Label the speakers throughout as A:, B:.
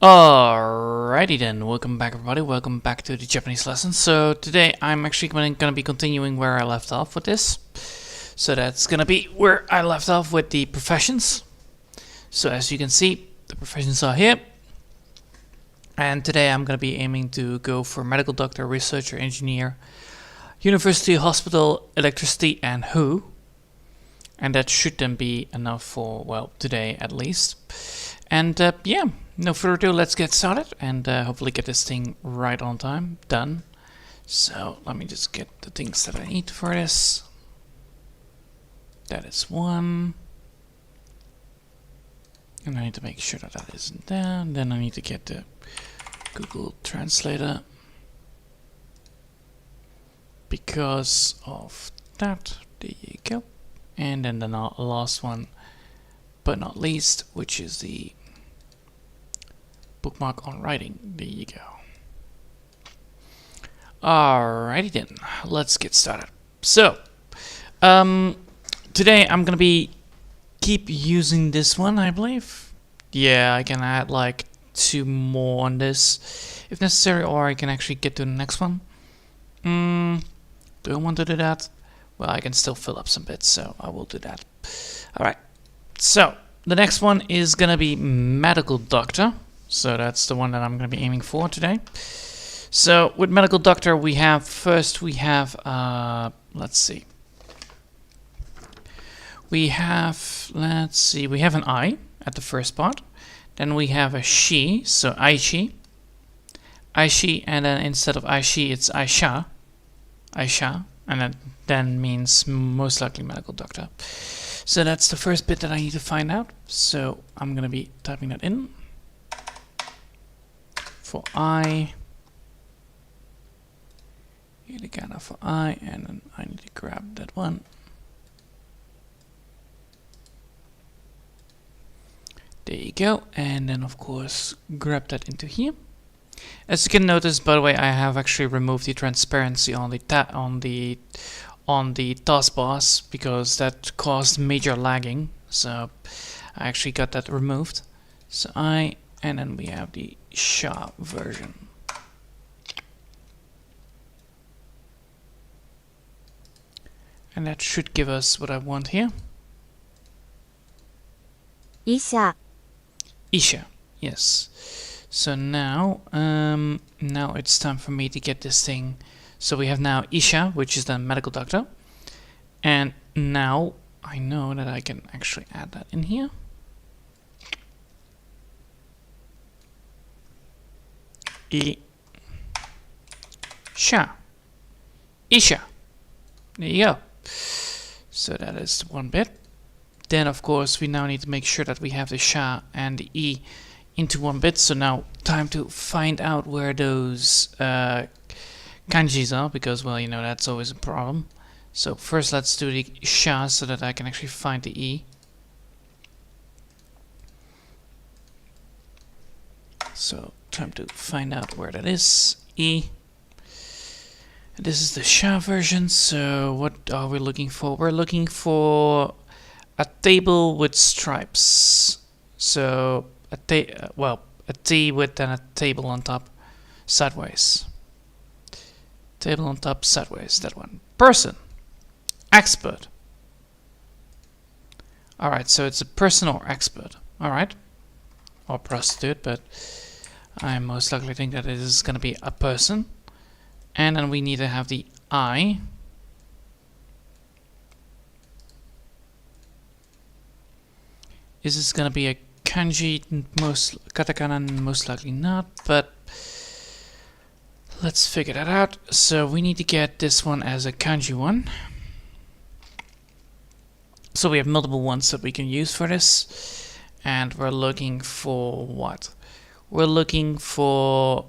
A: Alrighty then, welcome back everybody, welcome back to the Japanese lesson. So today I'm actually going to be continuing where I left off with this. So that's going to be where I left off with the professions. So as you can see, the professions are here. And today I'm going to be aiming to go for medical doctor, researcher, engineer, university, hospital, electricity, and who. And that should then be enough for, well, today at least. And yeah, no further ado, let's get started and hopefully get this thing right on time, done. So let me just get the things that I need for this. That is one. And I need to make sure that that isn't there. And then I need to get the Google Translator. Because of that, there you go. And then the last one, but not least, which is the bookmark on writing. There you go. Alrighty then, let's get started. So, today I'm gonna be keep using this one, I believe. Yeah, I can add like 2 more on this if necessary, or I can actually get to the next one. Do I want to do that? Well, I can still fill up some bits, so I will do that. Alright, so the next one is gonna be medical doctor. So that's the one that I'm gonna be aiming for today. So with medical doctor, we have let's see. We have an I at the first part. Then we have a she, so Aishi. Aishi, and then instead of Aishi, it's Aisha. Aisha, and that then means most likely medical doctor. So that's the first bit that I need to find out. So I'm gonna be typing that in. For I, hiragana for I, and then I need to grab that one. There you go, and then of course grab that into here. As you can notice, by the way, I have actually removed the transparency on the taskbars because that caused major lagging. So I actually got that removed. So I, and then we have the SHA version. And that should give us what I want here.
B: Isha.
A: Isha, yes. So now, now it's time for me to get this thing. So we have now Isha, which is the medical doctor. And now I know that I can actually add that in here. Isha. Isha. There you go. So that is one bit. Then of course we now need to make sure that we have the sha and the e into one bit. So now time to find out where those kanjis are, because, well, you know, that's always a problem. So first let's do the sha so that I can actually find the e. So time to find out where that is. E. This is the SHA version. So what are we looking for? We're looking for a table with stripes. So a T with then a table on top, sideways. Table on top, sideways. That one. Person. Expert. Alright, so it's a person or expert. Alright. Or prostitute, but I most likely think that it is going to be a person. And then we need to have the I. Is this going to be a kanji? Most katakana, most likely not, but let's figure that out. So we need to get this one as a kanji one. So we have multiple ones that we can use for this. And we're looking for what? We're looking for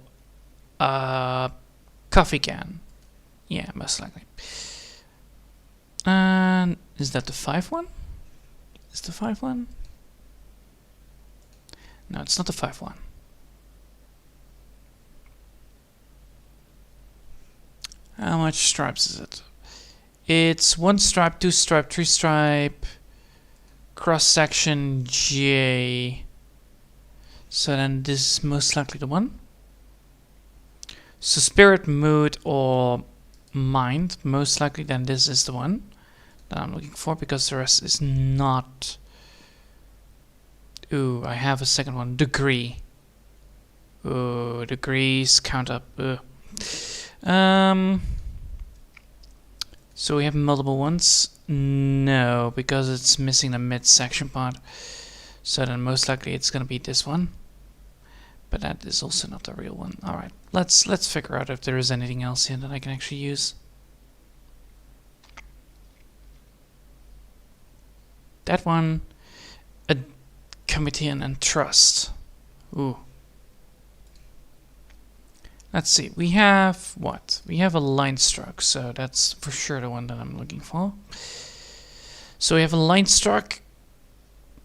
A: coffee can. Yeah, most likely. And is that the 5 one? Is the 5 one? No, it's not the 5 one. How much stripes is it? It's 1 stripe, 2 stripe, 3 stripe, cross section J. So then this is most likely the one. So spirit, mood, or mind, most likely then this is the one that I'm looking for, because the rest is not. Ooh, I have a second one. Degree. Ooh, degrees count up. So we have multiple ones. No, because it's missing the midsection part. So then most likely it's gonna be this one. But that is also not the real one. Alright, let's figure out if there is anything else here that I can actually use. That one. A committee and trust. Ooh. Let's see, we have what? We have a line stroke, so that's for sure the one that I'm looking for. So we have a line stroke.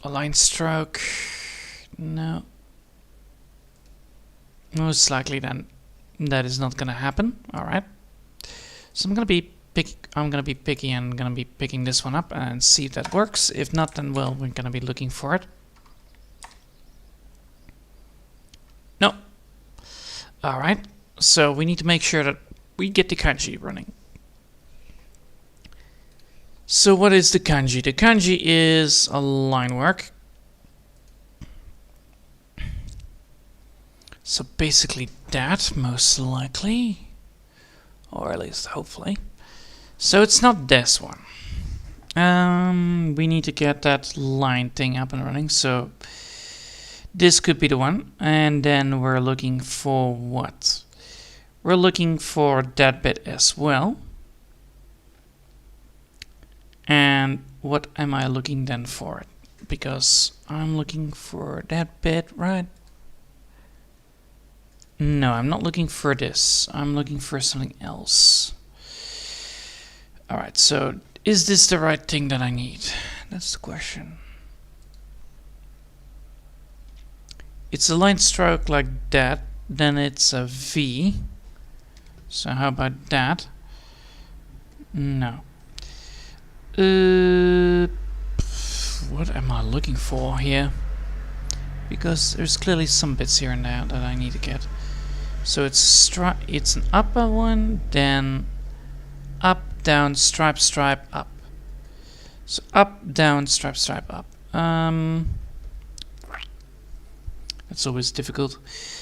A: A line stroke. No. Most likely then that is not gonna happen. Alright. So I'm gonna be picky and gonna be picking this one up and see if that works. If not, then well, we're gonna be looking for it. No. Alright. So we need to make sure that we get the kanji running. So what is the kanji? The kanji is a line work. So basically that, most likely. Or at least hopefully. So it's not this one. We need to get that line thing up and running. So this could be the one. And then we're looking for what? We're looking for that bit as well. And what am I looking then for? Because I'm looking for that bit, right? No, I'm not looking for this. I'm looking for something else. Alright, so is this the right thing that I need? That's the question. It's a line stroke like that, then it's a V. So how about that? No. What am I looking for here? Because there's clearly some bits here and there that I need to get. So it's an upper one, then up, down, stripe, stripe, up. So up, down, stripe, stripe, up. That's always difficult.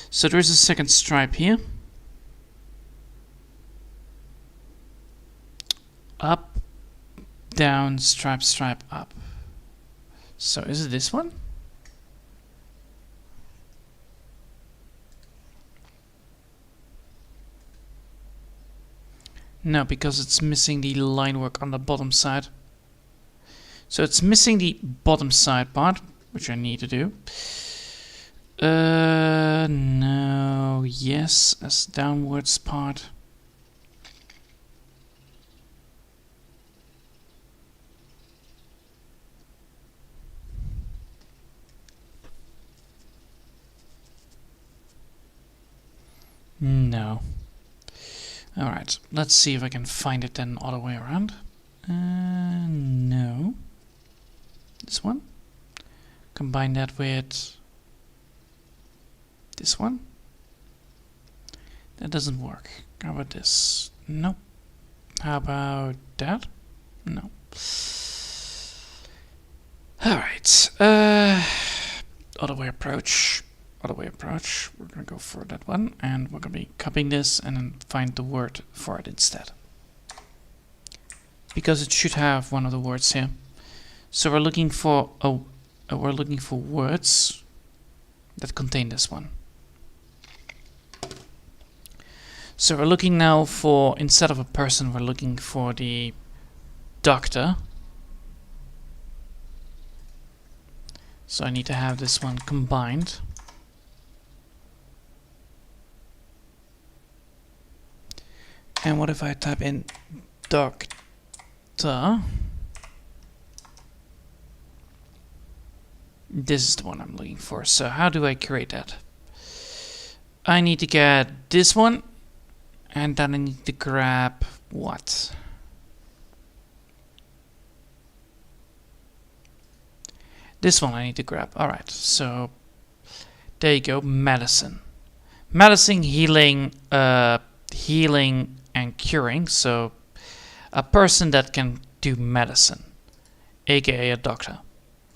A: So there's a second stripe here. Up, down, stripe, stripe, up. So is it this one? No, because it's missing the line work on the bottom side. So it's missing the bottom side part, which I need to do. No, yes, as downwards part. No. Alright, let's see if I can find it then all the way around. No. This one. Combine that with this one. That doesn't work. How about this? Nope. How about that? No. Alright. Other way approach. Other way approach. We're gonna go for that one, and we're gonna be copying this and then find the word for it instead. Because it should have one of the words here. So we're looking for words that contain this one. So we're looking now for, instead of a person, we're looking for the doctor. So I need to have this one combined. And what if I type in doctor? This is the one I'm looking for. So how do I create that? I need to get this one, and then I need to grab what? This one I need to grab. Alright, so There you go, medicine. Medicine, healing, healing and curing. So a person that can do medicine, aka a doctor.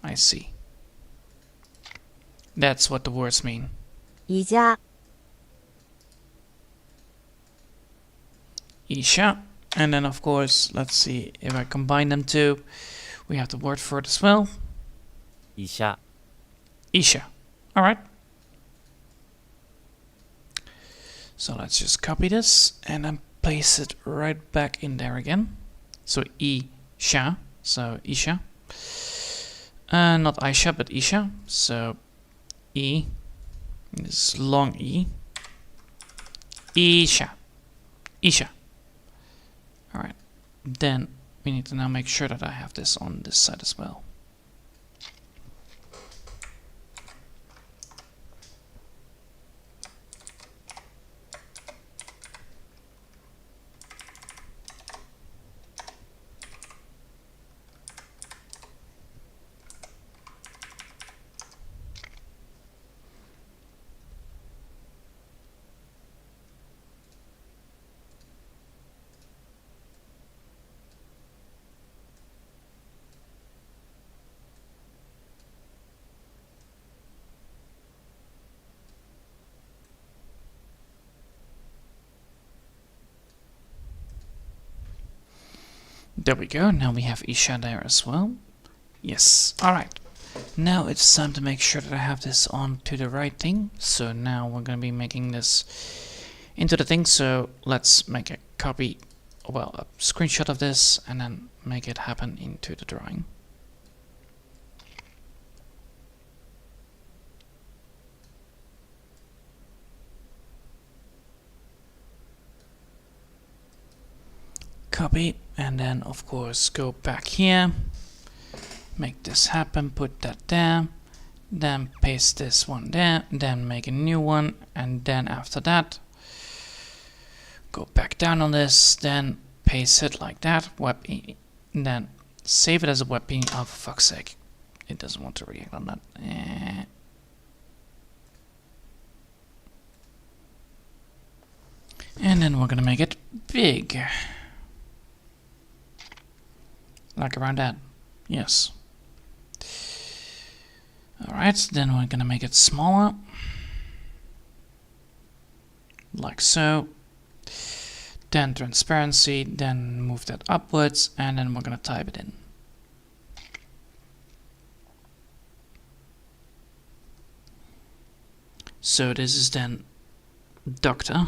A: I see. That's what the words mean.
B: 医者
A: Isha. And then of course, let's see if I combine them two. We have the word for it as well.
C: 医者
A: Isha. Alright. So let's just copy this and then paste it right back in there again. So Isha. So Isha. Not Aisha, but Isha. So E. This long E. Isha. Isha. Alright. Then we need to now make sure that I have this on this side as well. There we go. Now we have Isha there as well. Yes. Alright. Now it's time to make sure that I have this on to the right thing. So now we're going to be making this into the thing. So let's make a copy, well, a screenshot of this and then make it happen into the drawing. Copy, and then of course go back here, make this happen, put that there, then paste this one there, then make a new one, and then after that go back down on this, then paste it like that, WebP, and then save it as a WebP. Oh, for fuck's sake, it doesn't want to react on that. And then we're gonna make it big. Like around that. Yes. Alright, then we're gonna make it smaller. Like so. Then transparency, then move that upwards, and then we're gonna type it in. So this is then doctor.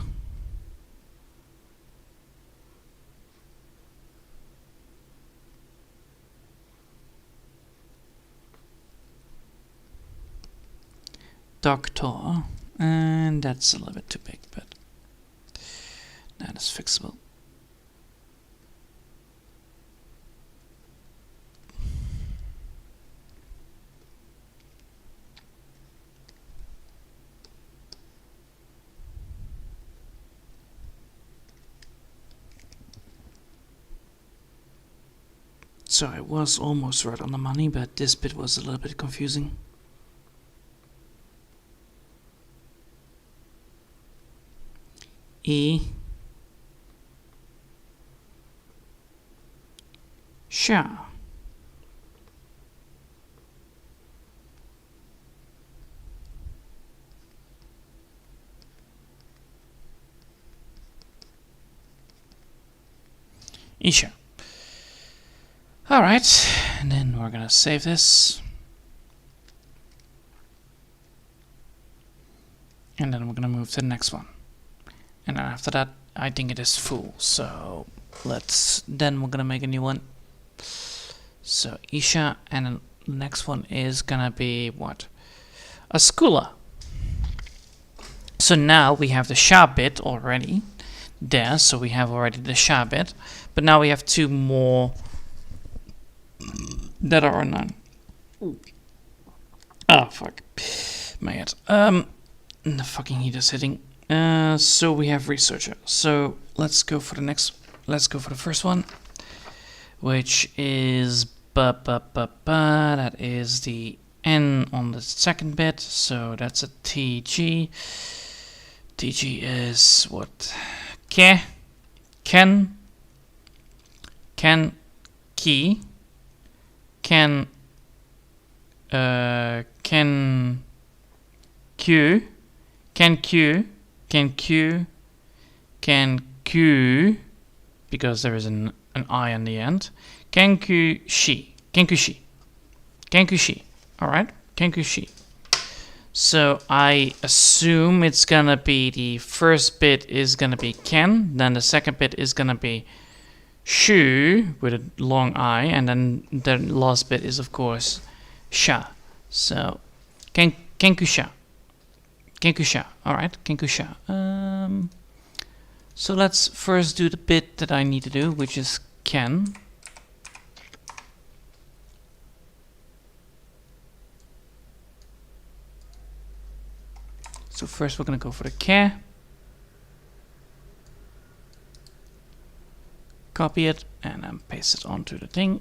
A: Doctor, and that's a little bit too big, but that is fixable. So I was almost right on the money, but this bit was a little bit confusing. E. Sha. Isha. Alright, and then we're gonna save this. And then we're gonna move to the next one. And then after that, I think it is full. So then we're gonna make a new one. So Isha, and then the next one is gonna be what? A schooler. So now we have the Sha bit already there. So we have already the Sha bit, but now we have two more that are none. Oh fuck, my head. The fucking heat is hitting. So we have researcher. So let's go for the next. Let's go for the first one, which is that is the N on the second bit, so that's a TG. TG is what? Ke, ken, ki, ken, ken, q, ken q, ken q, ken q, because there is an I in the end. Kenkushi, kenkushi, kenkushi. All right, kenkushi. So I assume it's gonna be the first bit is gonna be ken, then the second bit is gonna be shu with a long I, and then the last bit is of course sha. So kenkusha, kenkusha. All right, kenkusha. So let's first do the bit that I need to do, which is ken. So first we're going to go for the ke. Copy it and then paste it onto the thing.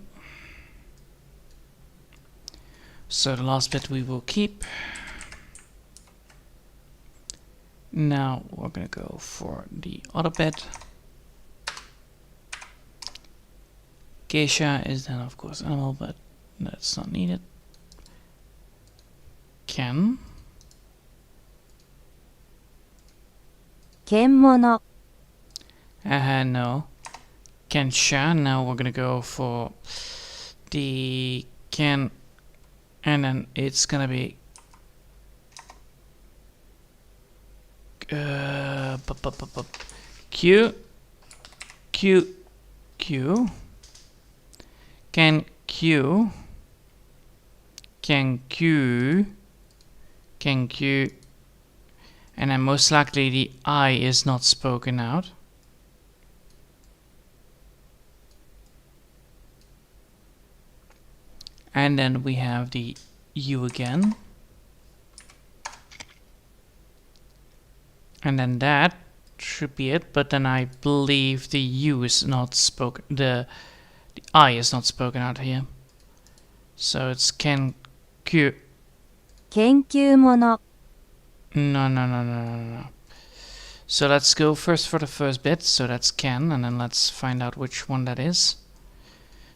A: So the last bit we will keep. Now we're going to go for the other bit. Geisha is then of course animal, but that's not needed. Ken.
B: Kenmono.
A: No. Kensha. Now we're gonna go for the ken, and then it's gonna be Q, Q, Q, can Q, can Q, can Q, and then most likely the I is not spoken out. And then we have the U again. And then that should be it, but then I believe the U is not spoken, the I is not spoken out here. So it's ken Q.
B: Kenkyumono.
A: No. So let's go first for the first bit, so that's ken, and then let's find out which one that is.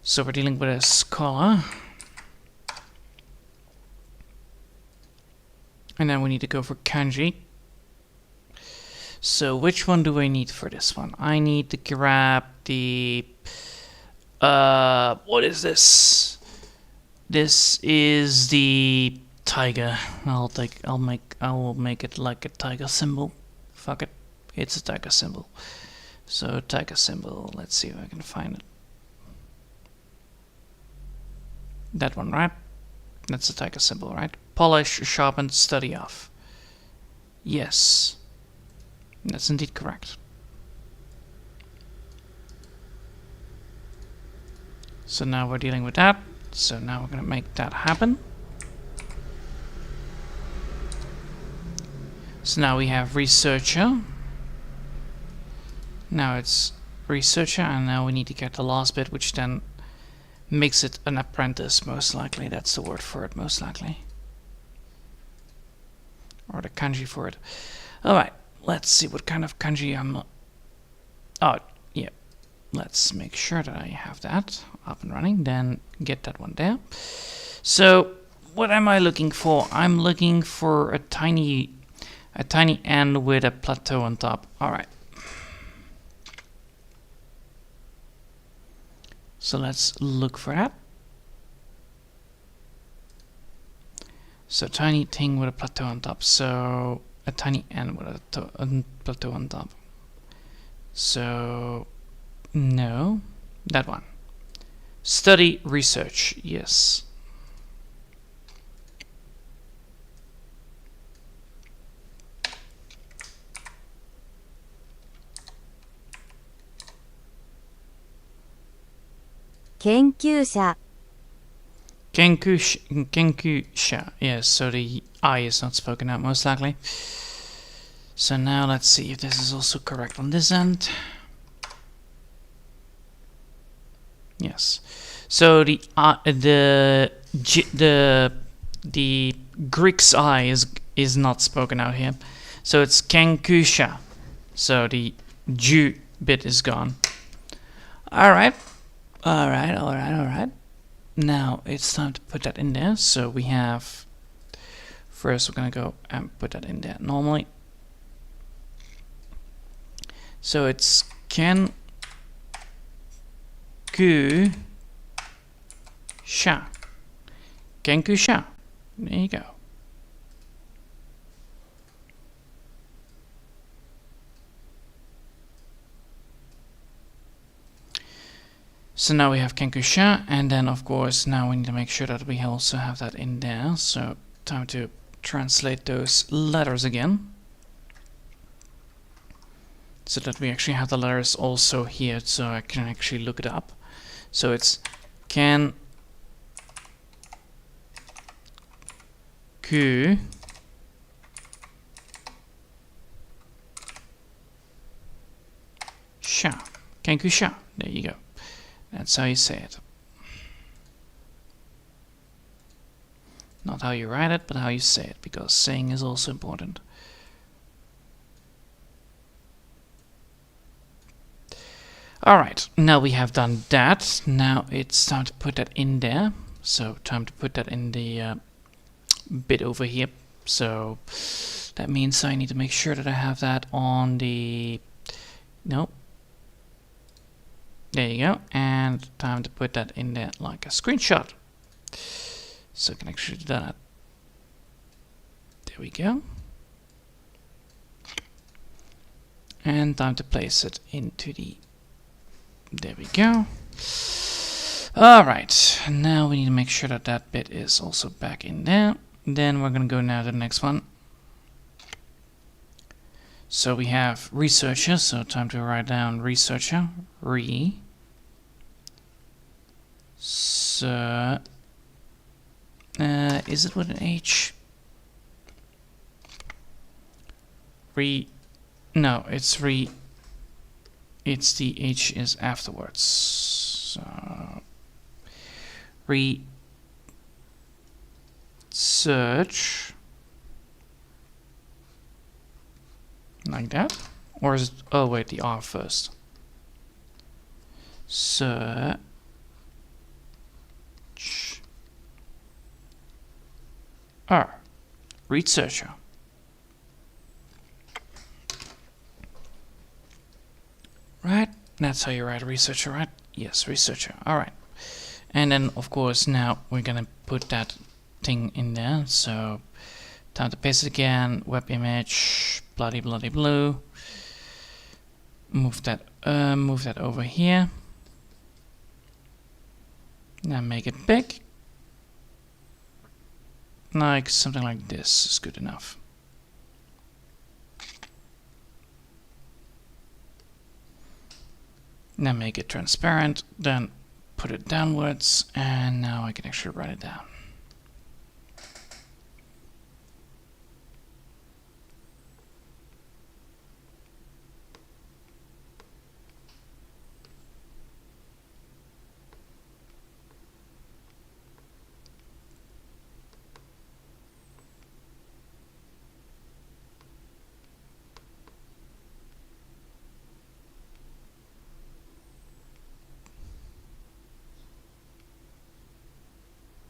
A: So we're dealing with a scholar. And then we need to go for kanji. So which one do I need for this one? I need to grab the what is this? This is the tiger. I will make it like a tiger symbol. Fuck it. It's a tiger symbol. So tiger symbol, let's see if I can find it. That one, right? That's a tiger symbol, right? Polish, sharpen, study off. Yes. That's indeed correct. So now we're dealing with that. So now we're going to make that happen. So now we have researcher. Now it's researcher, and now we need to get the last bit, which then makes it an apprentice, most likely. That's the word for it, most likely. Or the kanji for it. Alright, let's see what kind of kanji I'm... Oh, yeah. Let's make sure that I have that up and running. Then get that one there. So, what am I looking for? I'm looking for a tiny N with a plateau on top. Alright. So let's look for that. So tiny thing with a plateau on top. So a tiny N with a plateau on top. So no, that one. Study, research, yes.
B: Kenkyusha.
A: Kenkusha, yes, so the I is not spoken out most likely. So now let's see if this is also correct on this end. Yes. So the the Greek's I is not spoken out here. So it's kenkusha. So the ju bit is gone. Alright. Alright. Now it's time to put that in there. So we have, first we're gonna go and put that in there normally. So it's kenkusha. Kenkusha. There you go. So now we have kenkusha, and then of course now we need to make sure that we also have that in there. So time to translate those letters again, so that we actually have the letters also here, so I can actually look it up. So it's ken ku sha. Kenkusha. There you go. That's how you say it. Not how you write it, but how you say it, because saying is also important. Alright, now we have done that. Now it's time to put that in there. So time to put that in the bit over here. So that means I need to make sure that I have that on the... No. There you go. And time to put that in there like a screenshot. So I can actually do that. There we go. And time to place it into the... There we go. Alright, now we need to make sure that that bit is also back in there. Then we're going to go now to the next one. So we have researcher, so time to write down researcher. So, is it with an H? No, it's it's the H is afterwards. So, research. Like that? Or is it, oh wait, the R first. Search. R. Researcher. Right? That's how you write researcher, right? Yes, researcher. Alright. And then, of course, now we're gonna put that thing in there. So, time to paste it again. Web image. Bloody blue. Move that over here. Now make it big. Like something like this is good enough. Now make it transparent, then put it downwards, and now I can actually write it down.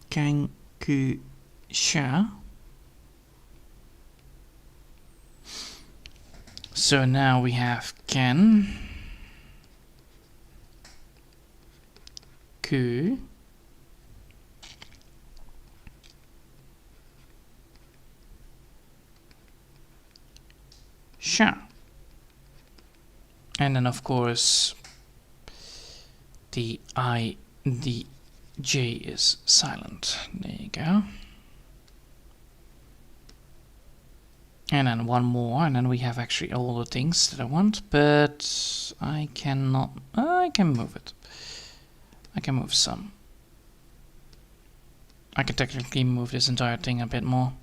A: Kenkusha. So now we have Ken Ku Sha. And then of course the J is silent. There you go. And then one more, and then we have actually all the things that I want, but I cannot... I can move it. I can move some. I can technically move this entire thing a bit more.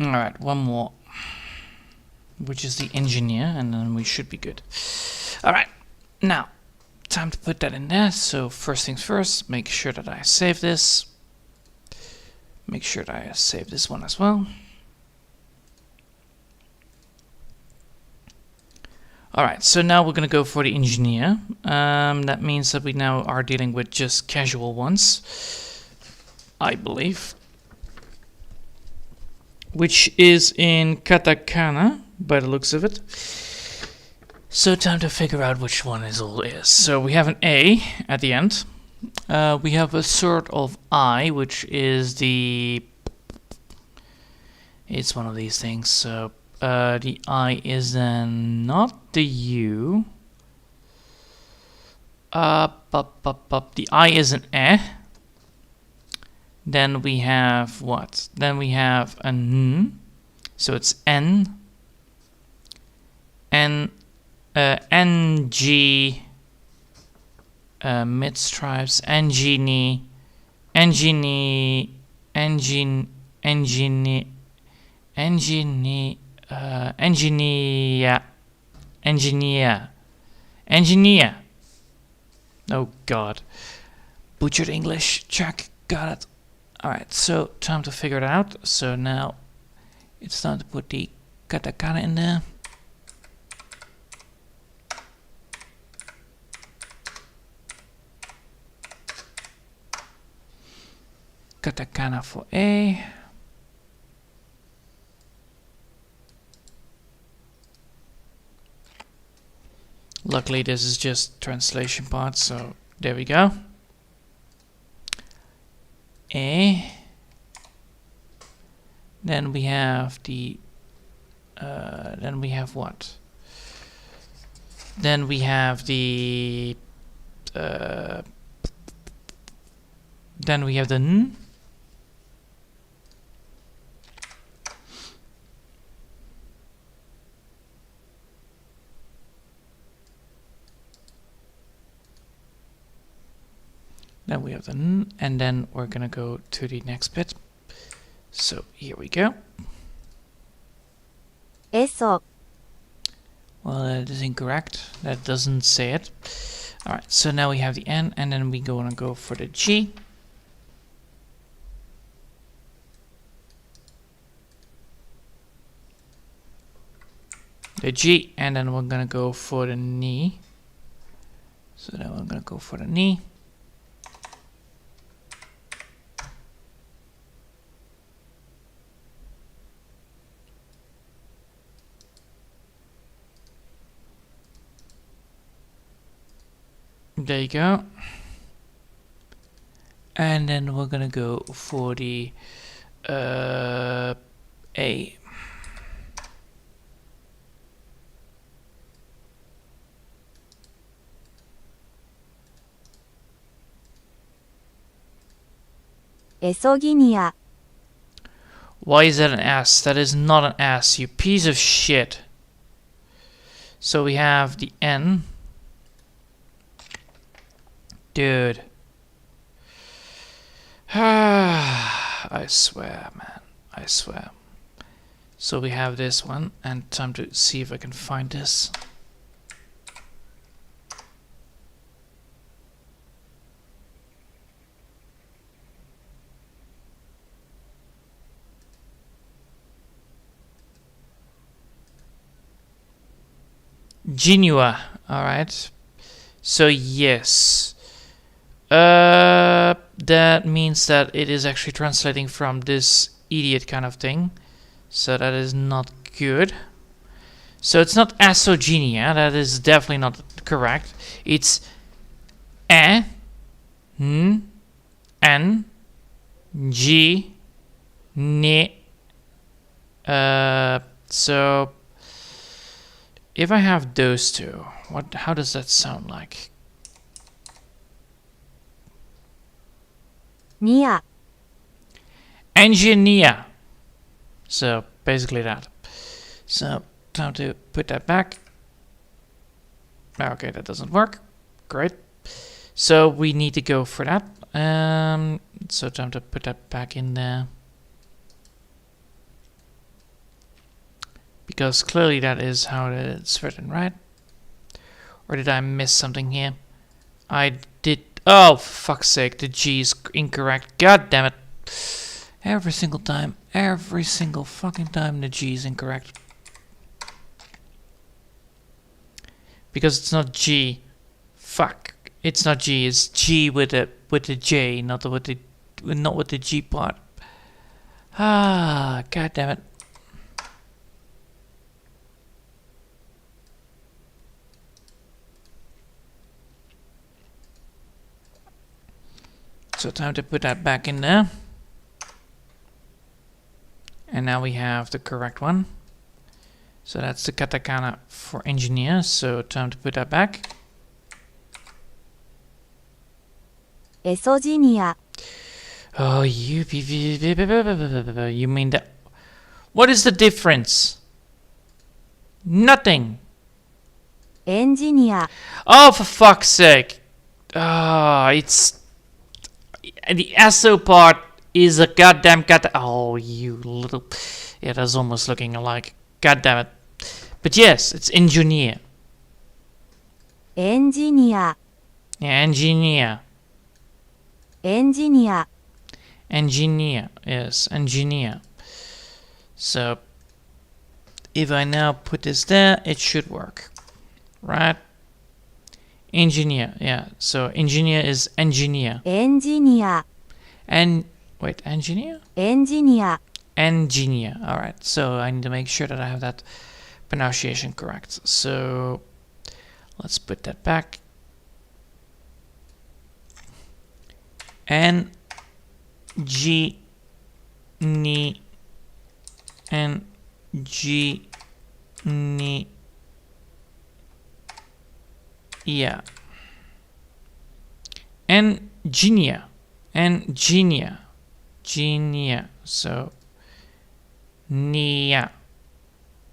A: Alright, one more. Which is the engineer, and then we should be good. Alright, now, time to put that in there. So first things first, make sure that I save this. Make sure that I save this one as well. Alright, so now we're gonna go for the engineer. That means that we now are dealing with just casual ones, I believe. Which is in katakana, by the looks of it. So time to figure out which one is all is. So we have an A at the end. We have a sort of I, which is the... It's one of these things. So the I is then not the U. The I is an E. Then we have what? Then we have an N. So it's N. NG. Mid stripes. Engini. Engini. Engine. Engini. Engini. Engineer. Engineer. Engineer. Oh God. Butchered English. Check. Got it. Alright, so time to figure it out. So now it's time to put the katakana in there. Katakana for A. Luckily this is just translation part, so there we go. A. Then we have the then we have what? Then we have the then we have the N. Then we have the N, and then we're gonna go to the next bit. So here we go.
B: eso,
A: Well, that is incorrect. That doesn't say it. Alright, so now we have the N, and then we gonna go for the G. The G, and then we're gonna go for the knee. So then we're gonna go for the knee. There you go. And then we're gonna go for the A.
B: esoginia,
A: Why is that an S? That is not an S, you piece of shit. So we have the N. Dude. I swear, man. I swear. So we have this one, and time to see if I can find this. Genua, alright. So yes. That means that it is actually translating from this idiot kind of thing. So that is not good. So it's not asogenia, that is definitely not correct. It's E, N, N, G, N. So if I have those two, how does that sound like?
B: nia,
A: Engineer. So basically that. So time to put that back. Okay, that doesn't work. Great. So we need to go for that. So time to put that back in there. Because clearly that is how it's written, right? Or did I miss something here? I did. Oh, for fuck's sake, the G is incorrect. God damn it. Every single time, every single fucking time the G is incorrect. Because it's not G. Fuck. It's not G, it's G with the J, not with the G part. Ah, god damn it. So time to put that back in there. And now we have the correct one. So that's the katakana for engineer. So time to put that back.
B: エソジニア、
A: Oh, you mean that? What is the difference? Nothing.
B: エンジニア、
A: Oh, for fuck's sake. Ah, it's the SO part is a goddamn cat. Oh, you little. Yeah, that's almost looking alike. God damn it. But yes, it's engineer.
B: エンジニア、
A: Yeah, engineer.
B: エンジニア、
A: Engineer. Yes, engineer. So, if I now put this there, it should work. Right? Engineer. Yeah, so engineer is engineer.
B: エンジニア、
A: And, wait, engineer?
B: エンジニア、
A: Engineer. Alright, so I need to make sure that I have that pronunciation correct. So, let's put that back. N G N N G N yeah. Engineer. Engineer. Genia. So Nia.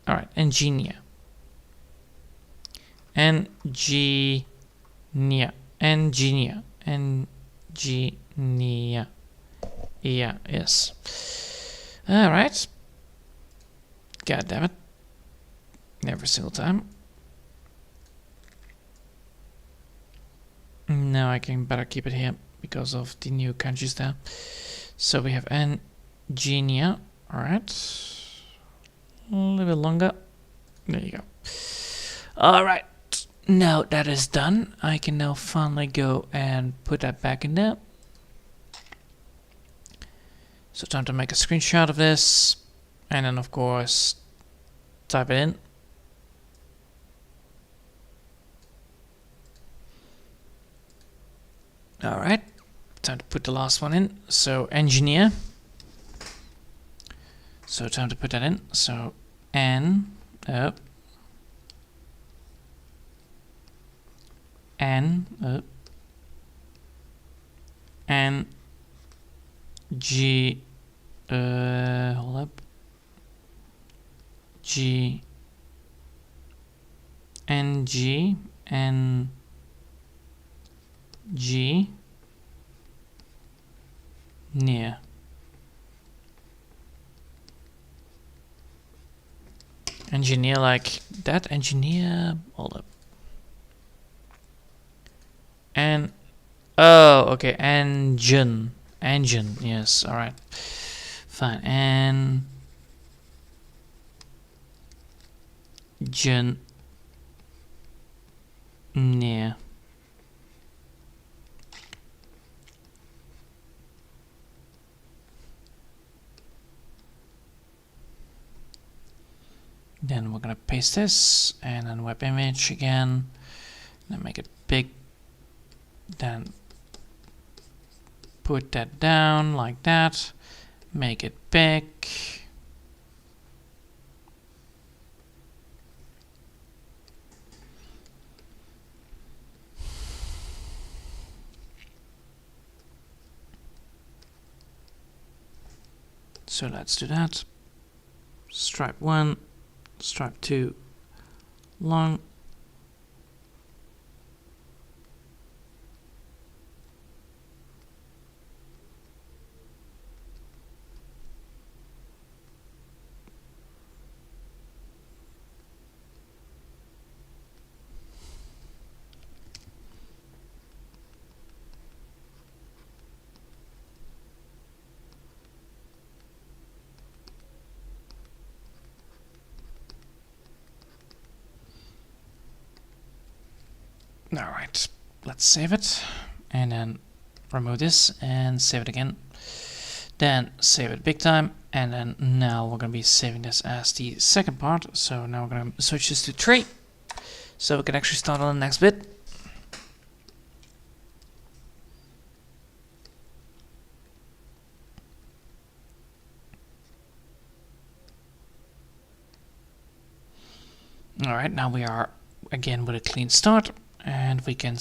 A: Alright, engineer. Engineer. Engineer. Engineer. Yeah, yes. Alright. God damn it. Every single time. Now I can better keep it here because of the new kanjis there. So we have engineer. Alright. A little bit longer. There you go. Alright. Now that is done, I can now finally go and put that back in there. So time to make a screenshot of this. And then of course, type it in. Alright. Time to put the last one in. So engineer. So time to put that in. So N up. N up. N G hold up. G N G N G near. Engineer like that. Engineer. Hold up. And oh, okay. Engine. Engine. Yes. All right. Fine. And engine near. Then we're gonna paste this and then web image again. Then make it big. Then put that down like that. Make it big. So let's do that. Stripe 1. Stripe 2 long. Alright, let's save it. And then remove this and save it again. Then save it big time. And then now we're going to be saving this as the second part. So now we're going to switch this to 3. So we can actually start on the next bit. Alright, now we are again with a clean start. And we can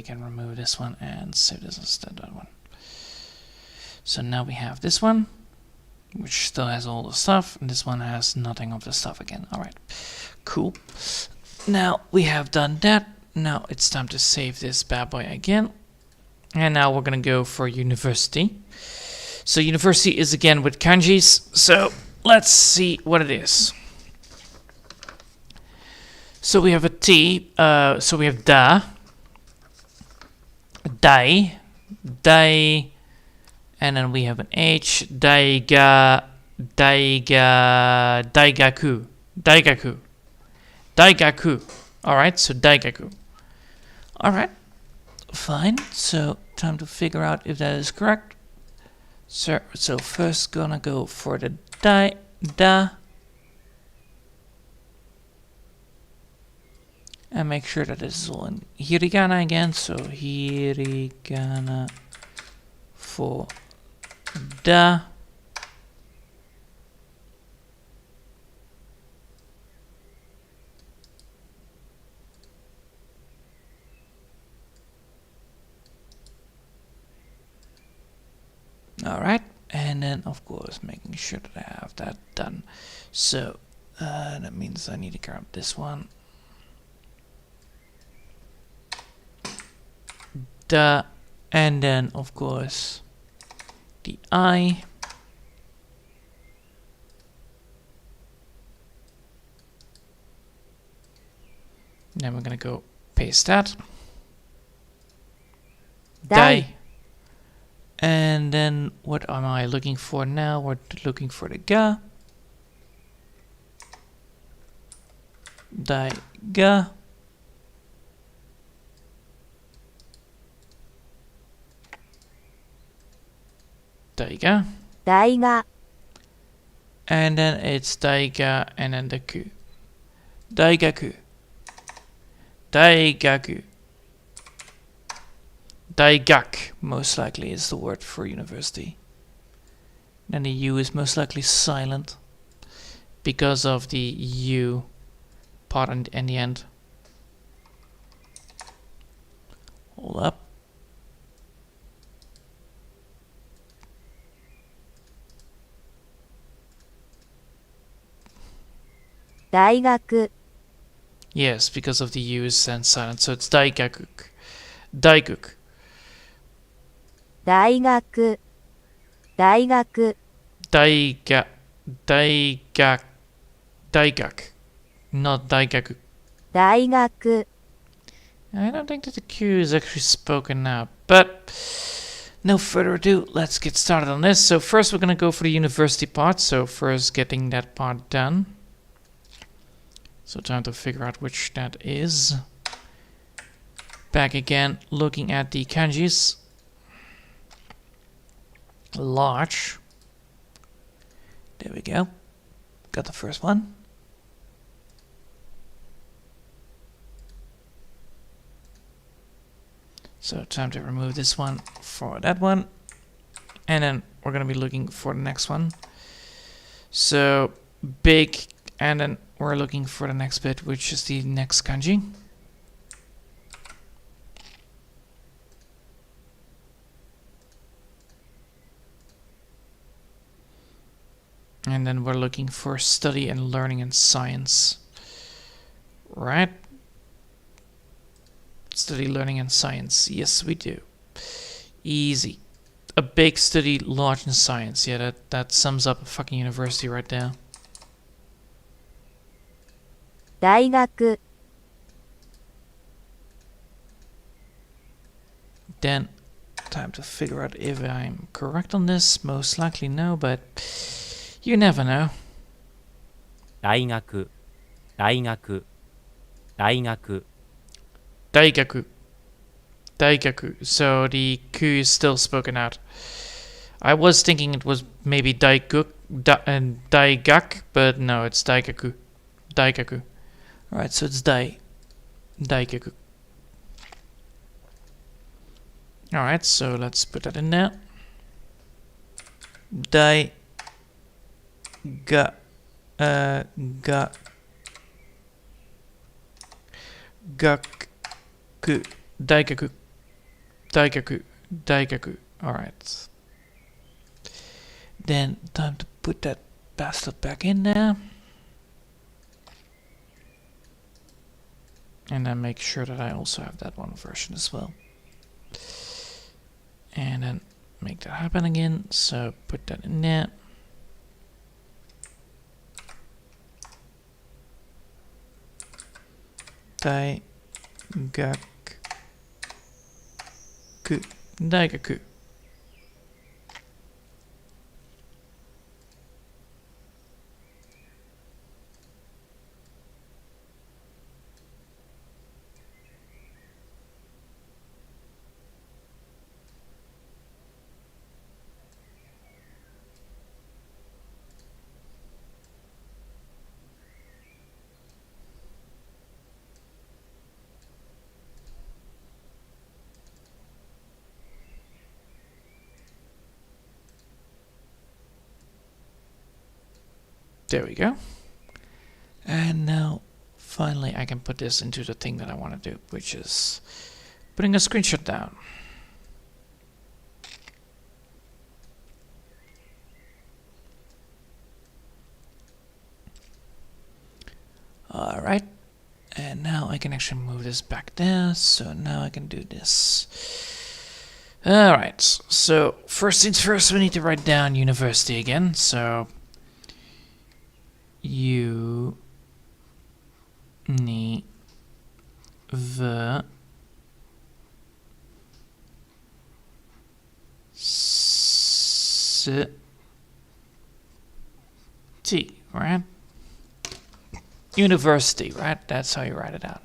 A: remove this one and save this instead that one. So now we have this one, which still has all the stuff, and this one has nothing of the stuff again. Alright, cool. Now we have done that. Now it's time to save this bad boy again. And now we're gonna go for university. So university is again with kanjis. So let's see what it is. So we have a T, so we have da, dai, dai, and then we have an H, daiga, daiga, daigaku, daigaku, daigaku. Alright, so daigaku. Alright, fine. So time to figure out if that is correct. So first gonna go for the dai, da. And make sure that this is all in hiragana again. So hiragana for da. Alright, and then of course making sure that I have that done. So that means I need to grab this one. Da, and then of course the I. Then we're gonna go paste that.
B: Dai.
A: And then what am I looking for now? We're looking for the ga. Dai ga. Daiga.
B: Daiga.
A: And then it's daiga and then the ku. Daigaku. Daigaku. Daigak, most likely, is the word for university. Then the U is most likely silent because of the U part in the end. Hold up.
B: Daigaku.
A: Yes, because of the U is then silent, so it's daigakuk. Daiguk.
B: Daigaku. Daigaku.
A: Daigak. Daigak. Not daigakuk.
B: Daigaku.
A: I don't think that the Q is actually spoken now, but no further ado, let's get started on this. So first we're gonna go for the university part, so first getting that part done. So time to figure out which that is. Back again, looking at the kanjis. Large. There we go. Got the first one. So time to remove this one for that one. And then we're going to be looking for the next one. So big, and then we're looking for the next bit, which is the next kanji. And then we're looking for study and learning and science. Right? Study, learning and science. Yes, we do. Easy. A big study, large in science. Yeah, that sums up a fucking university right there.
B: Daigaku.
A: Then, time to figure out if I'm correct on this. Most likely no, but you never know.
C: 大学大学大学
A: Daigaku. Daigaku. So the ku is still spoken out. I was thinking it was maybe daiguk and daigak, but no, it's daigaku. Daigaku. Alright, so it's daigaku. Alright, so let's put that in there. Dai ga ga gaku daigaku daigaku daigaku. Alright. Then time to put that bastard back in there. And then make sure that I also have that one version as well. And then make that happen again. So put that in there. Daigaku. Daigaku. There we go. And now, finally, I can put this into the thing that I want to do, which is putting a screenshot down. Alright. And now I can actually move this back there, so now I can do this. Alright, so first things first, we need to write down university again, so U ni v s t, right? University, right? That's how you write it out.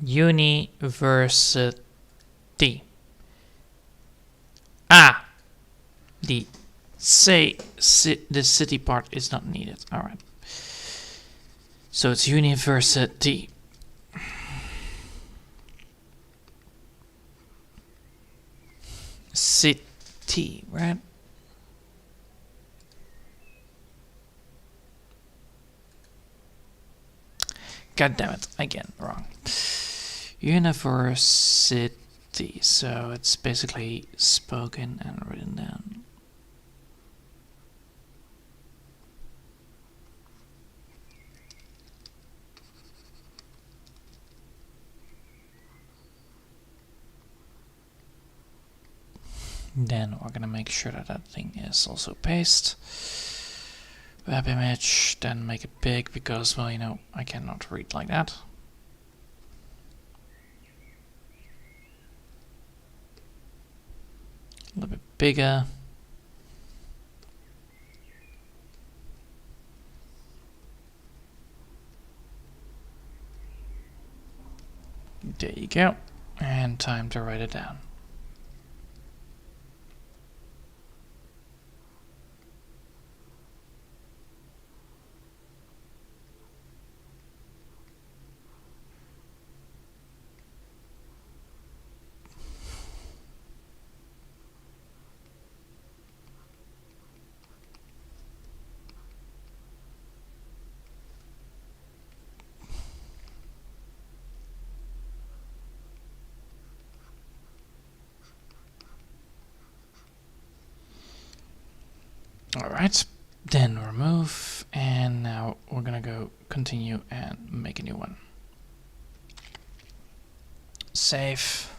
A: University. Ah, the the city part is not needed. All right. So it's university. City, right? God damn it, again, wrong. University. So it's basically spoken and written down. Then we're gonna make sure that that thing is also paste. Web image, then make it big because, well, you know, I cannot read like that. A little bit bigger. There you go. And time to write it down. Alright, then remove, and now we're gonna go continue and make a new one. Save,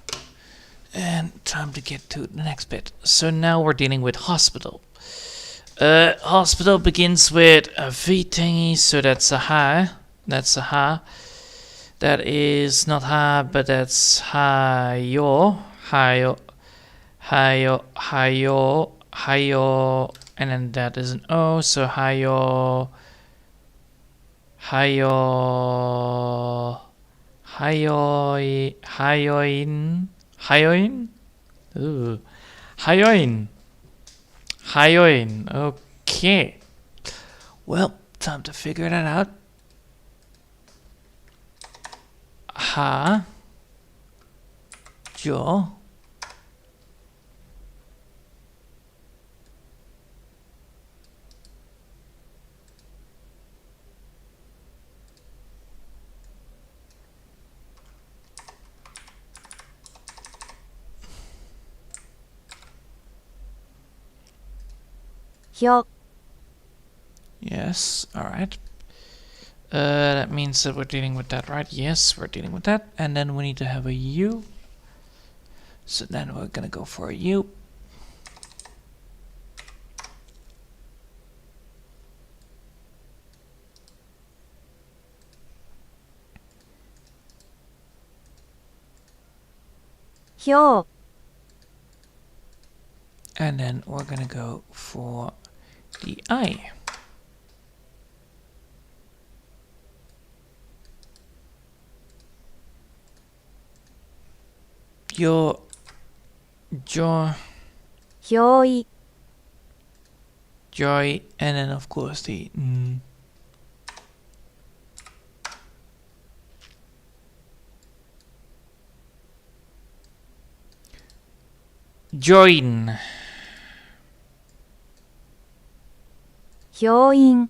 A: and time to get to the next bit. So now we're dealing with hospital. Hospital begins with a V thingy, so that's a ha. That's a ha. That is not ha, but that's ha-yo. Ha-yo. Ha-yo. Ha-yo. Ha-yo. And then that is an O, so hayo Hayo. Hayoin. Hayoin? Ooh. Hayoin. Hayoin. Okay. Well, time to figure that out. Ha. Jo.
B: Hyo.
A: Yes, alright. That means that we're dealing with that, right? Yes, we're dealing with that. And then we need to have a U. So then we're gonna go for a U.
B: Hyo.
A: And then we're gonna go for the I. Your joy,
B: 憑依
A: joy, and then of course the join.
B: 教員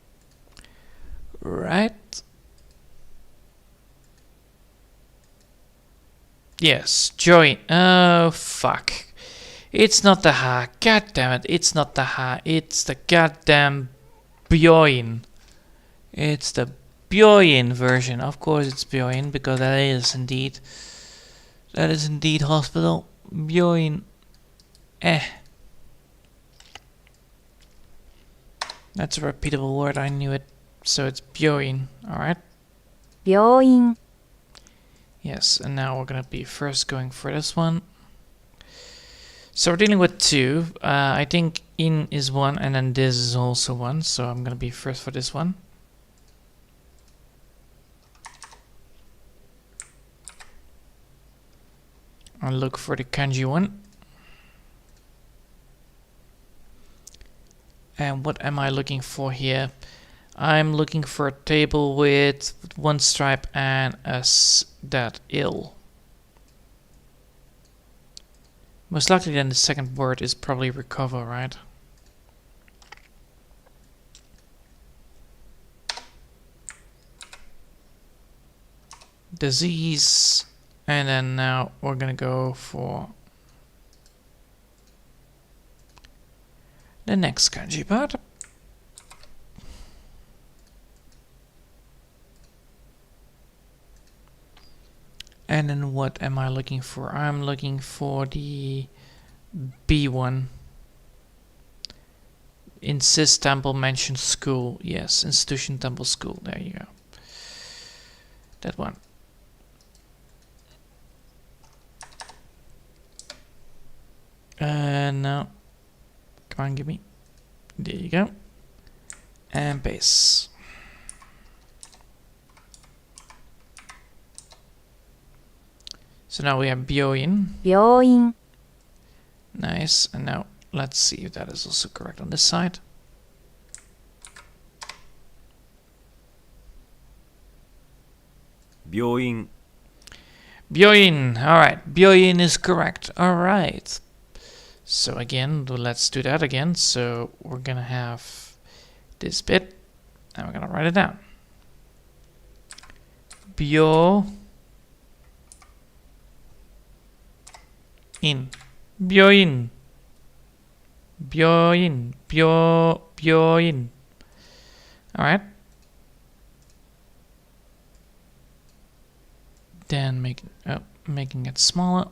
A: Right? Yes, join. Oh, fuck. It's not the ha. God damn it. It's not the ha. It's the goddamn Bjoin. It's the Bjoin version. Of course it's Bjoin, because that is indeed hospital. Bjoin. That's a repeatable word. I knew it. So it's Bjoin. Alright.
B: 病院
A: Yes, and now we're gonna be first going for this one. So we're dealing with two. I think in is one, and then this is also one. So I'm gonna be first for this one. I'll look for the kanji one. And what am I looking for here? I'm looking for a table with one stripe and that ill. Most likely then the second word is probably recover, right? Disease. And then now we're gonna go for the next kanji part. And then what am I looking for? I'm looking for the B one. Insist Temple Mansion School. Yes, Institution Temple School. There you go. That one. No. Come on, give me. There you go. And base. So now we have Bjoin.
B: 病院
A: Nice. And now let's see if that is also correct on this side.
C: Byoin.
A: Bjoin. Alright. Bjoin is correct. Alright. So again, let's do that again. So we're gonna have this bit. And we're gonna write it down. Byo. In. Bjoin. Bjoin. Bjoin. Alright. Then making it smaller.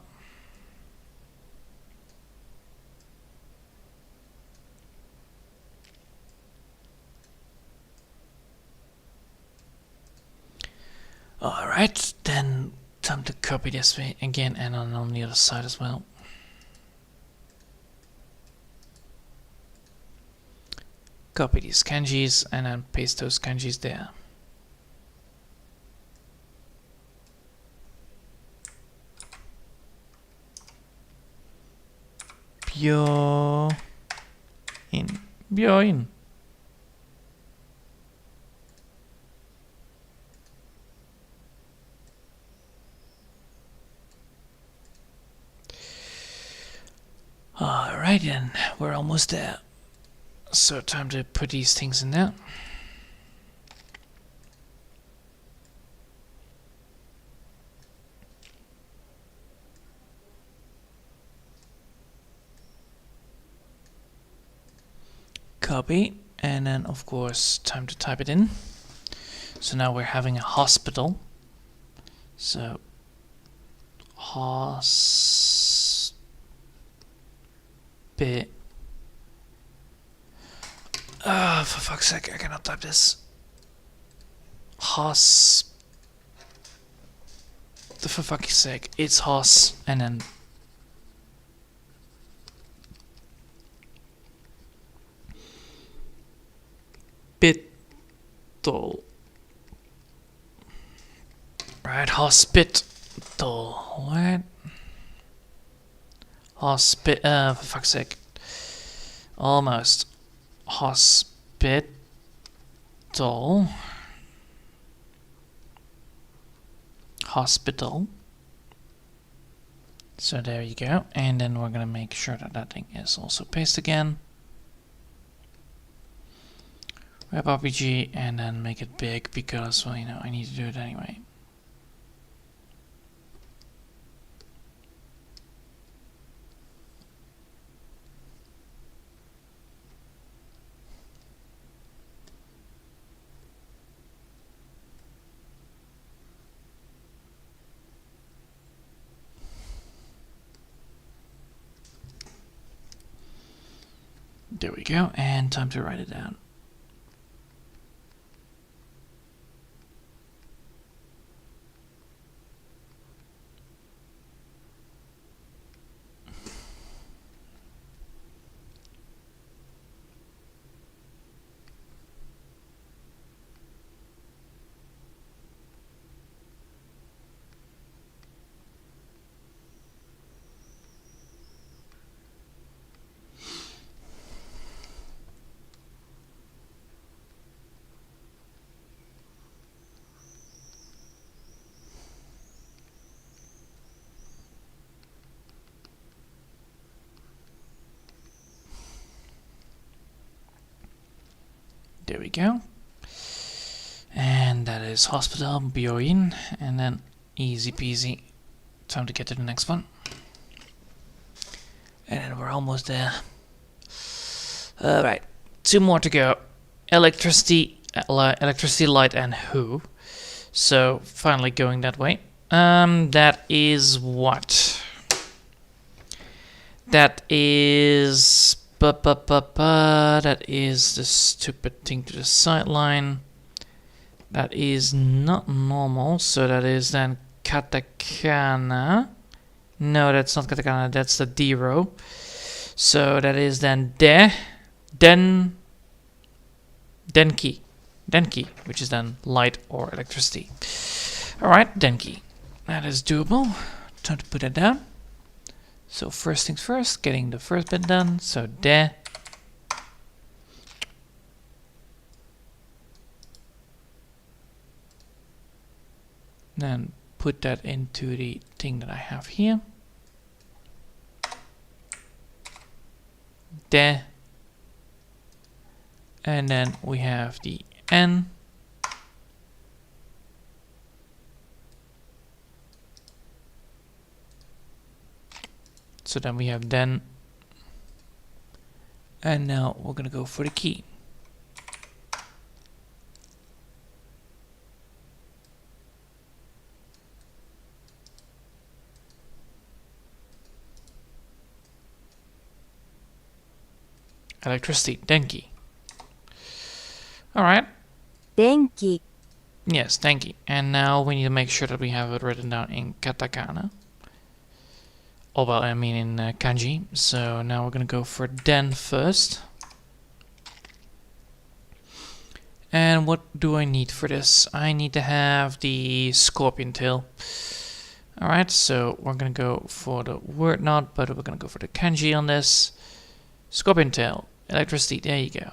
A: Alright, then time to copy this way again and on the other side as well. Copy these kanjis and then paste those kanjis there. Byo in. Byoin. Alright then, we're almost there. So time to put these things in there. Copy, and then of course time to type it in. So now we're having a hospital. So for fuck's sake, I cannot type this. For fuck's sake, it's hos, and then Hospital. Right, hospital. What? For fuck's sake. Almost. Hospital. Hospital. So there you go. And then we're gonna make sure that that thing is also pasted again. Web RPG and then make it big because, well, you know, I need to do it anyway. There we go, and time to write it down. There we go. And that is hospital, Byoin, and then easy peasy. Time to get to the next one. And then we're almost there. Alright, 2 more to go. Electricity, light, and who. So, finally going that way. That is what? That is... that is the stupid thing to the sideline. That is not normal, so that is then katakana. No, that's not katakana, that's the D row. So that is then denki, which is then light or electricity. Alright, denki. That is doable. Time to put that down. So first things first, getting the first bit done. So then put that into the thing that I have here. And then we have the N. So then we have den. And now we're gonna go for the key. Electricity, denki. Alright.
B: 電気
A: Yes, denki. And now we need to make sure that we have it written down in katakana. Oh, well, I mean in kanji. So now we're gonna go for den first. And what do I need for this? I need to have the scorpion tail. Alright, so we're gonna go for the word knot, but we're gonna go for the kanji on this. Scorpion tail, electricity, there you go.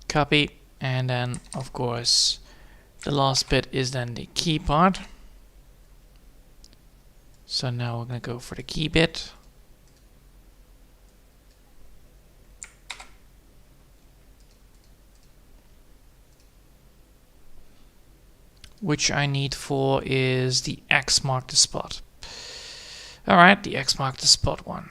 A: Copy, and then of course the last bit is then the key part. So now we're gonna go for the key bit. Which I need for is the X mark the spot. Alright, the X mark the spot one.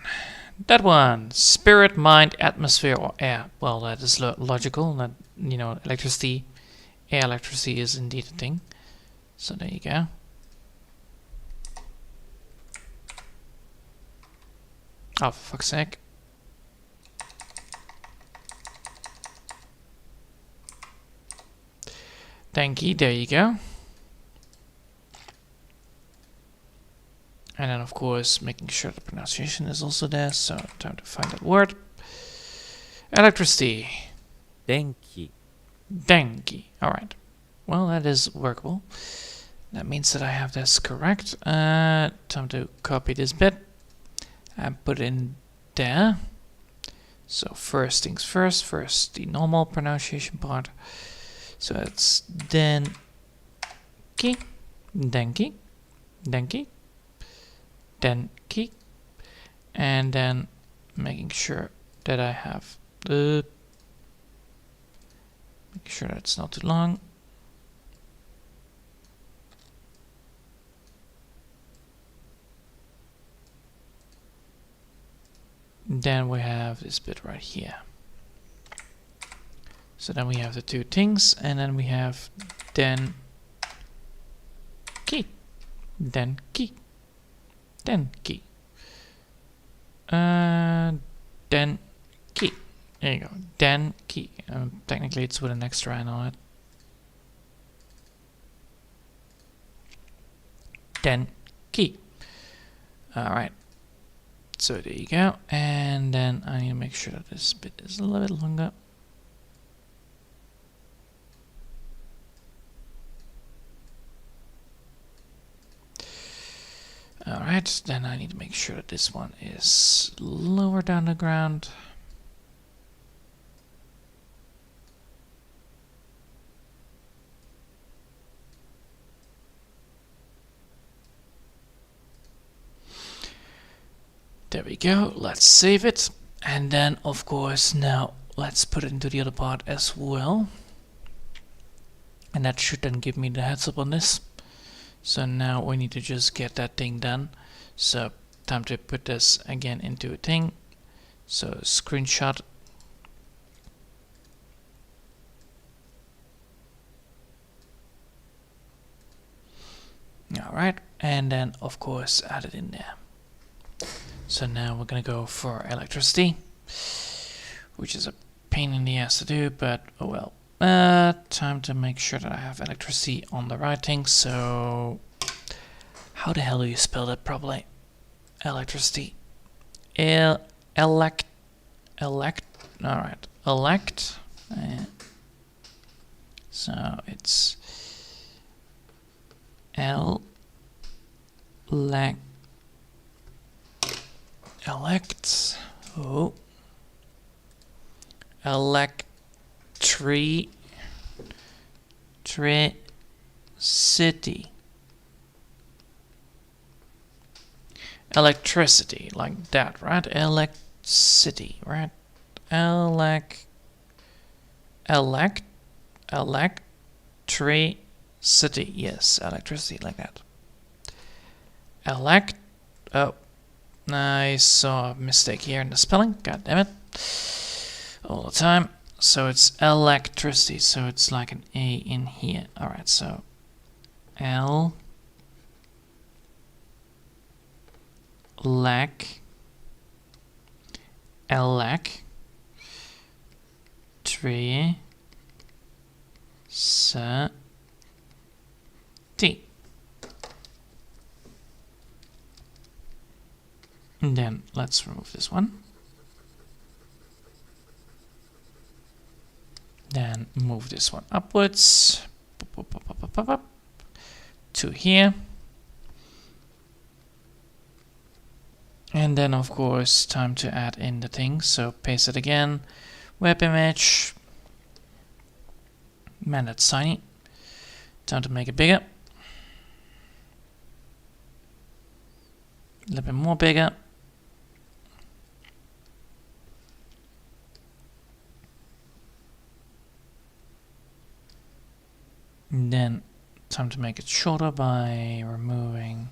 A: That one, spirit, mind, atmosphere, or air. Well, that is logical. That, you know, electricity, air electricity is indeed a thing. So there you go. Oh, for fuck's sake. Thank you, there you go. And then of course making sure the pronunciation is also there, so time to find that word. Electricity.
C: 電気
A: Denki. Alright. Well, that is workable. That means that I have this correct. Time to copy this bit and put it in there. So first things first the normal pronunciation part. So it's denki, denki, denki, denki, and then making sure that I have the, make sure that it's not too long. Then we have this bit right here. So then we have the two things, and then we have den key, den key, den key, den key. There you go, den key. Technically, it's with an extra N on it. Den key. All right. So there you go, and then I need to make sure that this bit is a little bit longer. Alright, then I need to make sure that this one is lower down the ground. There we go, let's save it. And then, of course, now let's put it into the other part as well. And that should then give me the heads up on this. So now we need to just get that thing done. So time to put this again into a thing. So screenshot. Alright, and then of course add it in there. So now we're gonna go for electricity, which is a pain in the ass to do, but oh well. Time to make sure that I have electricity on the right thing. So how the hell do you spell that properly? Electricity. Elect. Alright. Elect. So it's elect. Oh. Electricity. Electricity, like that, right? Electricity, right? Electricity, yes, electricity, like that. Oh, I saw a mistake here in the spelling, god damn it. All the time. So it's electricity, so it's like an A in here. Alright, so electricity. And then let's remove this one. Then move this one upwards to here. And then of course time to add in the thing. So paste it again. Web image. Man, that's tiny. Time to make it bigger. A little bit more bigger. And then time to make it shorter by removing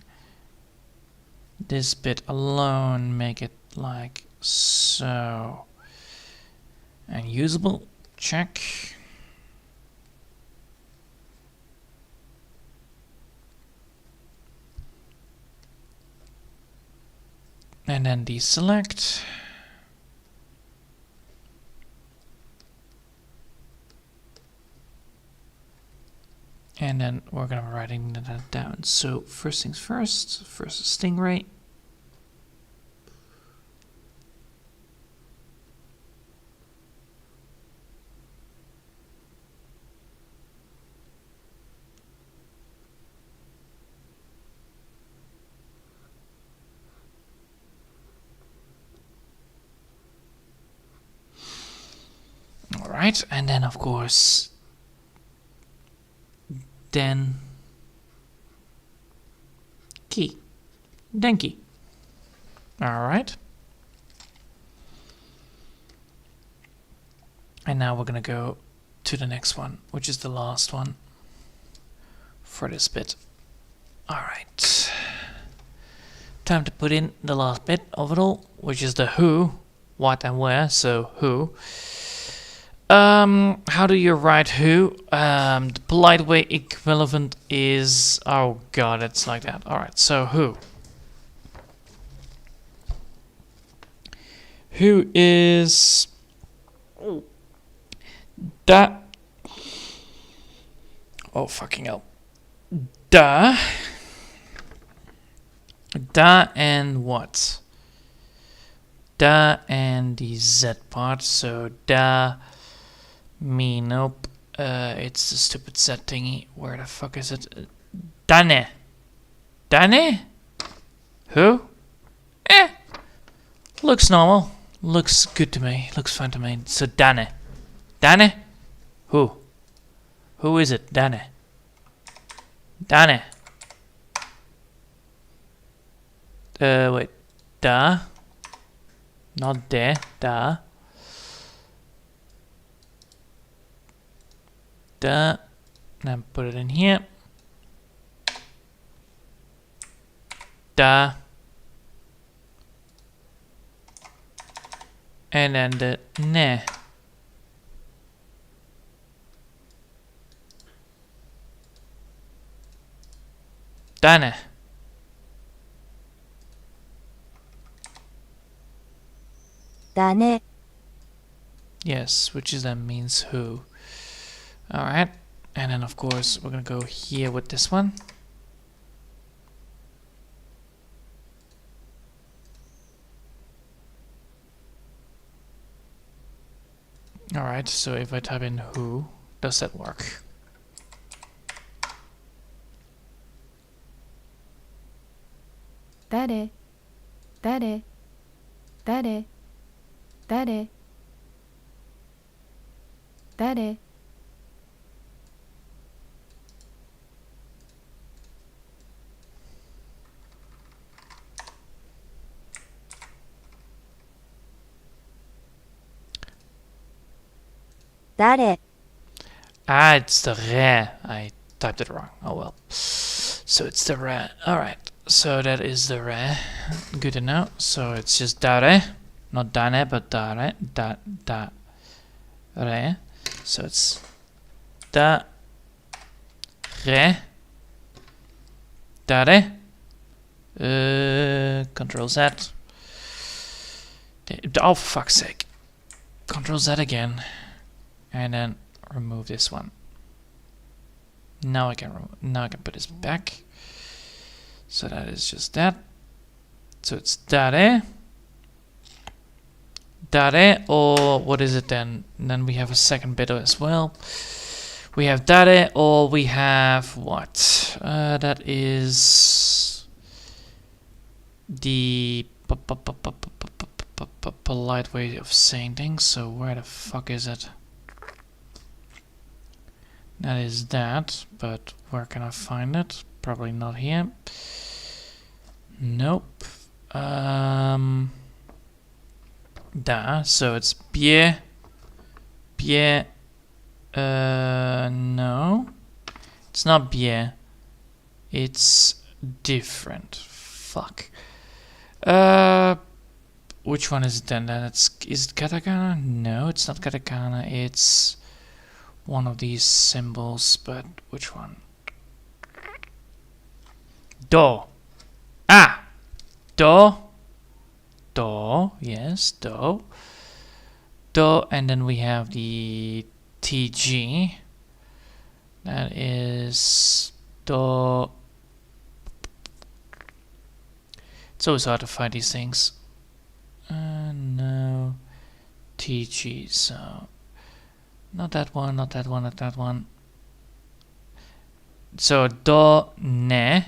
A: this bit alone. Make it like so. And usable. Check. And then deselect. And then we're gonna be writing that down. So first things first is Stingray. All right, and then of course, then key, Denki. All right. And now we're gonna go to the next one, which is the last one for this bit. All right. Time to put in the last bit of it all, which is the who, what, and where. So who. How do you write who? The polite way equivalent is, oh god, it's like that. Alright, so who? Who is da, oh fucking hell, da and what? Da and the Z part, so da. Me, nope. It's the stupid Z thingy. Where the fuck is it? Dane. Dane? Who? Looks normal. Looks good to me. Looks fine to me. So Dane. Dane? Who? Who is it? Dane. Dane. Wait. Da. Not de. Da. Da. Now put it in here. Da. And then the ne. Dane.
B: Dane.
A: Yes, which is that means who. Alright, and then of course we're gonna go here with this one. Alright, so if I type in who, does that work?
B: Dare. Dare. Dare. Dare. Dare. Dare.
A: Ah, it's the re. I typed it wrong. Oh well. So it's the re. Alright, so that is the re. Good to know. So it's just dare. Not dane, but dare. Re. So it's da. Re. Dare. Control Z. Oh, for fuck's sake. Control Z again. And then remove this one. Now I can put this back. So that is just that. So it's dare. dare, or what is it then? And then we have a second bit as well. We have dare, or we have what? That is the polite way of saying things. So where the fuck is it? That is that, but where can I find it? Probably not here. Nope. Da, so it's bien. Bien. No. It's not bien. It's different. Fuck. Which one is it then? Is it katakana? No, it's not katakana. It's one of these symbols, but which one? Do. Ah! Do. Do. Yes, do. Do, and then we have the TG. That is do. It's always hard to find these things. No. TG, so not that one, not that one, not that one. So do ne,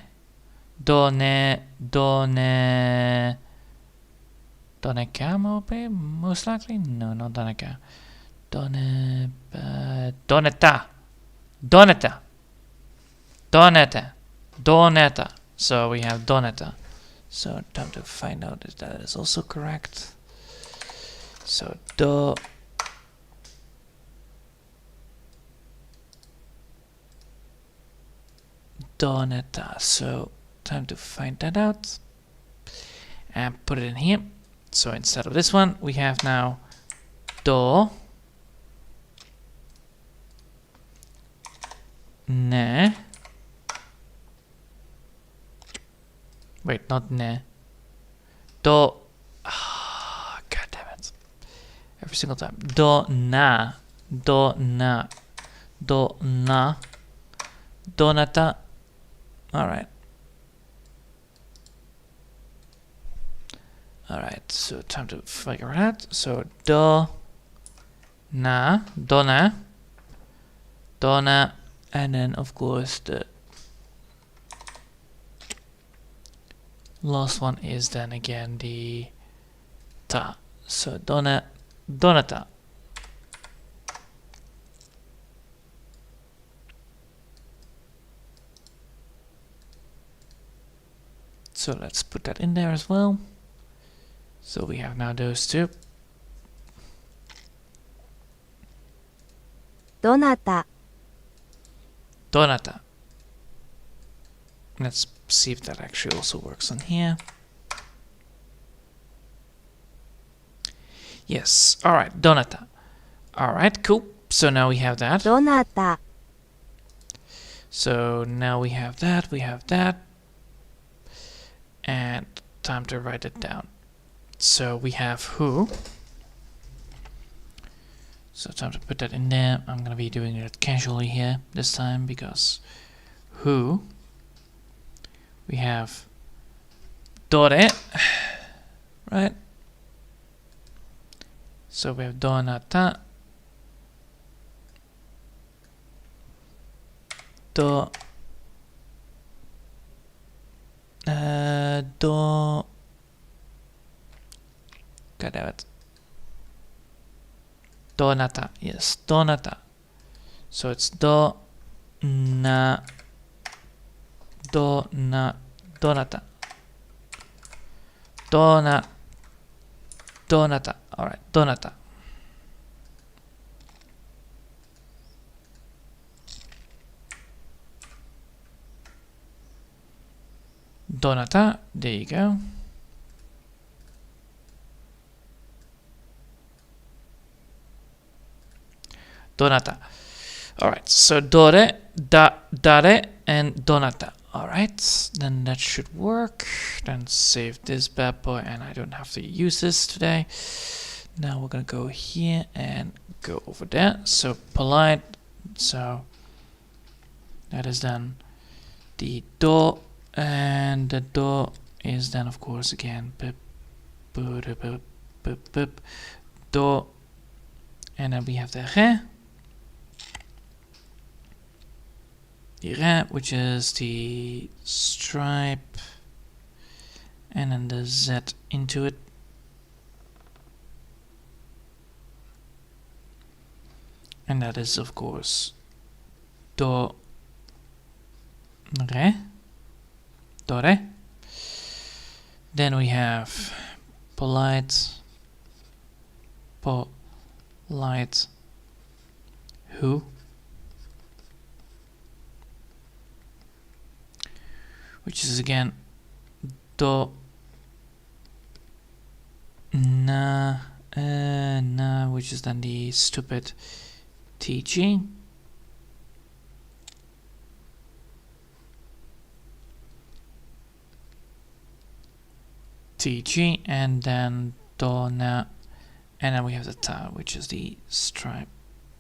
A: do ne, do ne, do ne ka, most likely. No, not do ne ka. Do ne, doneta, doneta, doneta, doneta. So we have doneta. So time to find out if that is also correct. So do. Doneta. So time to find that out and put it in here. So instead of this one, we have now do ne. Wait, not ne. Do. Ah, god damn it! Every single time. Do na. Do na. Do na. Donata. Alright. Alright, so time to figure it out. So do na, dona, dona, and then of course the last one is then again the ta. So dona, donata. So let's put that in there as well. So we have now those two.
B: Donata.
A: Donata. Let's see if that actually also works on here. Yes. Alright, donata. Alright, cool. So now we have that.
B: Donata.
A: So now we have that, we have that. And time to write it down. So we have who. So time to put that in there. I'm gonna be doing it casually here this time because who. We have dore, right? So we have donata, do, do, god damn it, donata, yes, donata. So it's do, na, do, na, donata, dona, donata. All right, donata. Donata, there you go. Donata. All right, so dore, dare, and donata. All right, then that should work. Then save this bad boy, and I don't have to use this today. Now we're gonna go here and go over there. So polite. So that is then the do, and the do is then of course again do, and then we have the re. The re, which is the stripe, and then the Z into it. And that is, of course, do, re, do, re. Then we have polite, polite, who, which is again do, na, which is then the stupid teaching. TG, and then do, na, and then we have the ta, which is the stripe.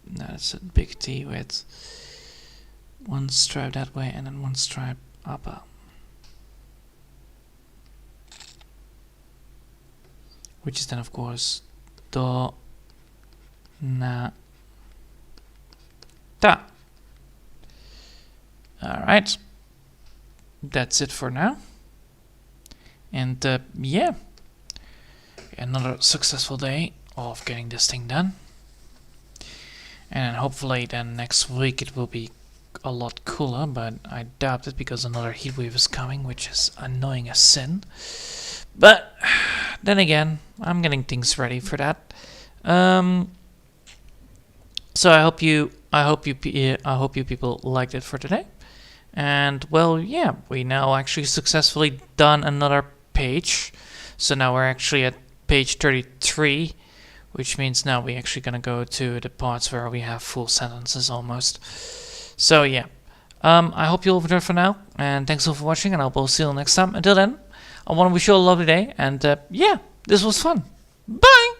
A: That's a big T with one stripe that way and then one stripe up. Which is then, of course, do, na, ta. Alright. That's it for now. And yeah, another successful day of getting this thing done. And hopefully then next week it will be a lot cooler, but I doubt it because another heat wave is coming, which is annoying as sin. But then again, I'm getting things ready for that. So I hope you people liked it for today. And well, yeah, we now actually successfully done another page. So now we're actually at page 33, which means now we're actually gonna go to the parts where we have full sentences almost. So yeah, I hope you'll enjoy for now, and thanks all for watching, and I will see you next time. Until then, I want to wish you a lovely day, and yeah, this was fun. Bye!